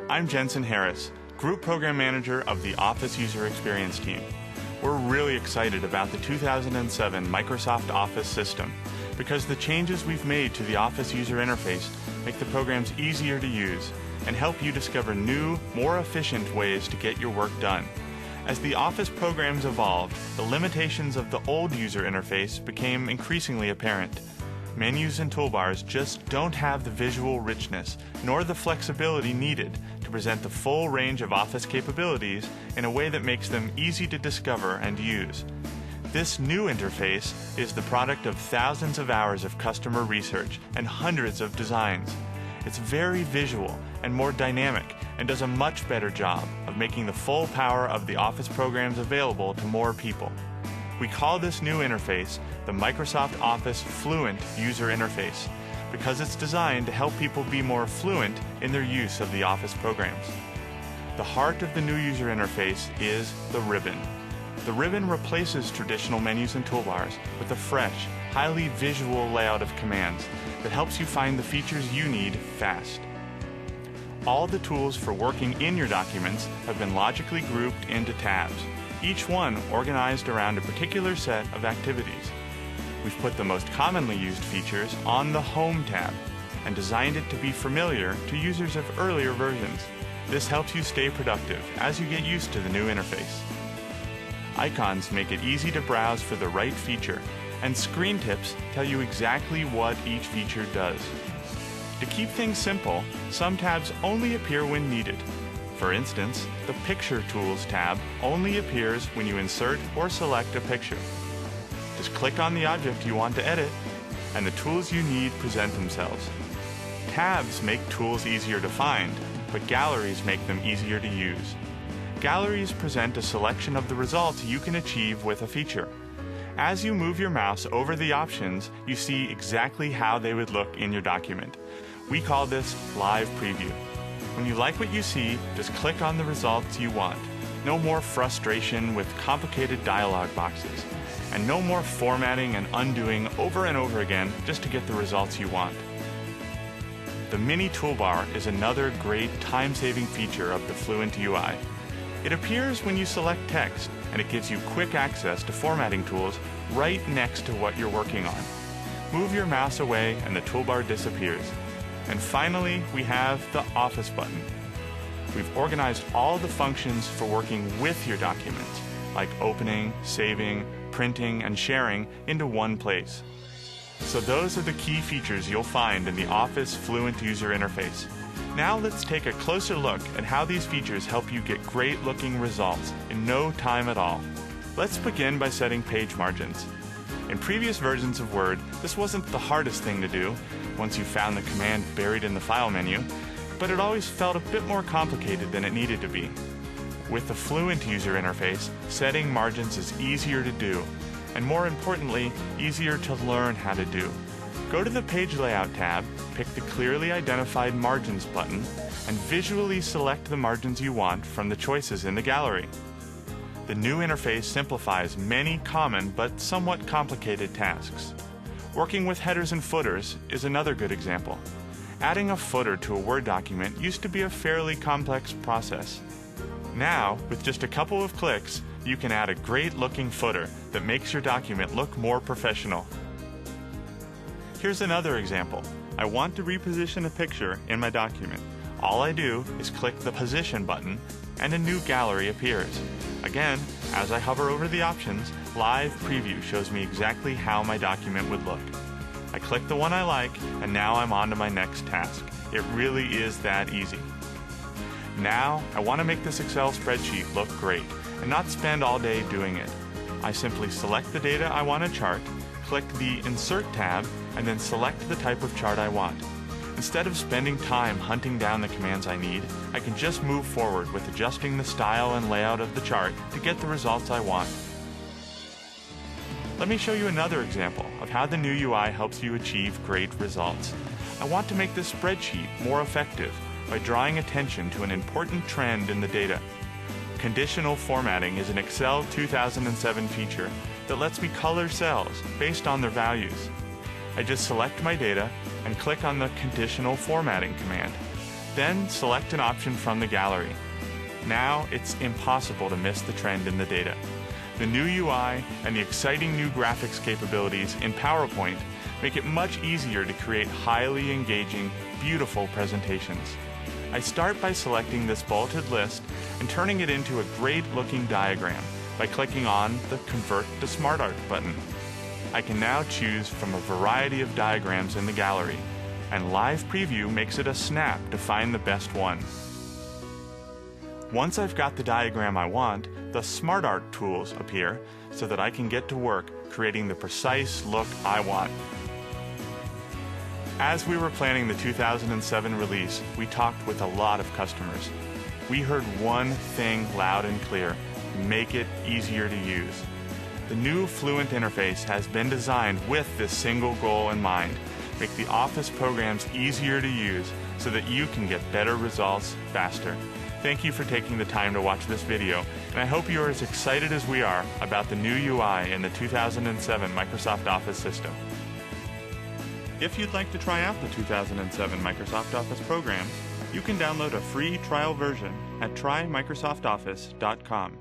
I'm Jensen Harris, Group Program Manager of the Office User Experience team. We're really excited about the 2007 Microsoft Office system because the changes we've made to the Office user interface make the programs easier to use and help you discover new, more efficient ways to get your work done. As the Office programs evolved, the limitations of the old user interface became increasingly apparent. Menus and toolbars just don't have the visual richness nor the flexibility needed to present the full range of Office capabilities in a way that makes them easy to discover and use. This new interface is the product of thousands of hours of customer research and hundreds of designs. It's very visual and more dynamic and does a much better job of making the full power of the Office programs available to more people. We call this new interface the Microsoft Office Fluent User Interface because it's designed to help people be more fluent in their use of the Office programs. The heart of the new user interface is the ribbon. The ribbon replaces traditional menus and toolbars with a fresh, highly visual layout of commands that helps you find the features you need fast. All the tools for working in your documents have been logically grouped into tabs, each one organized around a particular set of activities. We've put the most commonly used features on the Home tab and designed it to be familiar to users of earlier versions. This helps you stay productive as you get used to the new interface. Icons make it easy to browse for the right feature, and screen tips tell you exactly what each feature does. To keep things simple, some tabs only appear when needed. For instance, the Picture Tools tab only appears when you insert or select a picture. Just click on the object you want to edit, and the tools you need present themselves. Tabs make tools easier to find, but galleries make them easier to use. Galleries present a selection of the results you can achieve with a feature. As you move your mouse over the options, you see exactly how they would look in your document. We call this Live Preview. When you like what you see, just click on the results you want. No more frustration with complicated dialog boxes, and no more formatting and undoing over and over again just to get the results you want. The mini toolbar is another great time-saving feature of the Fluent UI. It appears when you select text, and it gives you quick access to formatting tools right next to what you're working on. Move your mouse away and the toolbar disappears. And finally, we have the Office button. We've organized all the functions for working with your documents, like opening, saving, printing, and sharing, into one place. So those are the key features you'll find in the Office Fluent User Interface. Now let's take a closer look at how these features help you get great-looking results in no time at all. Let's begin by setting page margins. In previous versions of Word, this wasn't the hardest thing to do once you found the command buried in the File menu, but it always felt a bit more complicated than it needed to be. With the Fluent User Interface, setting margins is easier to do, and more importantly, easier to learn how to do. Go to the Page Layout tab, pick the clearly identified Margins button, and visually select the margins you want from the choices in the gallery. The new interface simplifies many common but somewhat complicated tasks. Working with headers and footers is another good example. Adding a footer to a Word document used to be a fairly complex process. Now, with just a couple of clicks, you can add a great-looking footer that makes your document look more professional. Here's another example. I want to reposition a picture in my document. All I do is click the Position button, and a new gallery appears. Again, as I hover over the options, Live Preview shows me exactly how my document would look. I click the one I like, and now I'm on to my next task. It really is that easy. Now, I want to make this Excel spreadsheet look great, and not spend all day doing it. I simply select the data I want to chart, click the Insert tab, and then select the type of chart I want. Instead of spending time hunting down the commands I need, I can just move forward with adjusting the style and layout of the chart to get the results I want. Let me show you another example of how the new UI helps you achieve great results. I want to make this spreadsheet more effective by drawing attention to an important trend in the data. Conditional formatting is an Excel 2007 feature that lets me color cells based on their values. I just select my data and click on the Conditional Formatting command. Then select an option from the gallery. Now it's impossible to miss the trend in the data. The new UI and the exciting new graphics capabilities in PowerPoint make it much easier to create highly engaging, beautiful presentations. I start by selecting this bulleted list and turning it into a great-looking diagram by clicking on the Convert to SmartArt button. I can now choose from a variety of diagrams in the gallery, and Live Preview makes it a snap to find the best one. Once I've got the diagram I want, the SmartArt tools appear so that I can get to work creating the precise look I want. As we were planning the 2007 release, we talked with a lot of customers. We heard one thing loud and clear: make it easier to use. The new Fluent interface has been designed with this single goal in mind: make the Office programs easier to use so that you can get better results faster. Thank you for taking the time to watch this video, and I hope you are as excited as we are about the new UI in the 2007 Microsoft Office system. If you'd like to try out the 2007 Microsoft Office programs, you can download a free trial version at trymicrosoftoffice.com.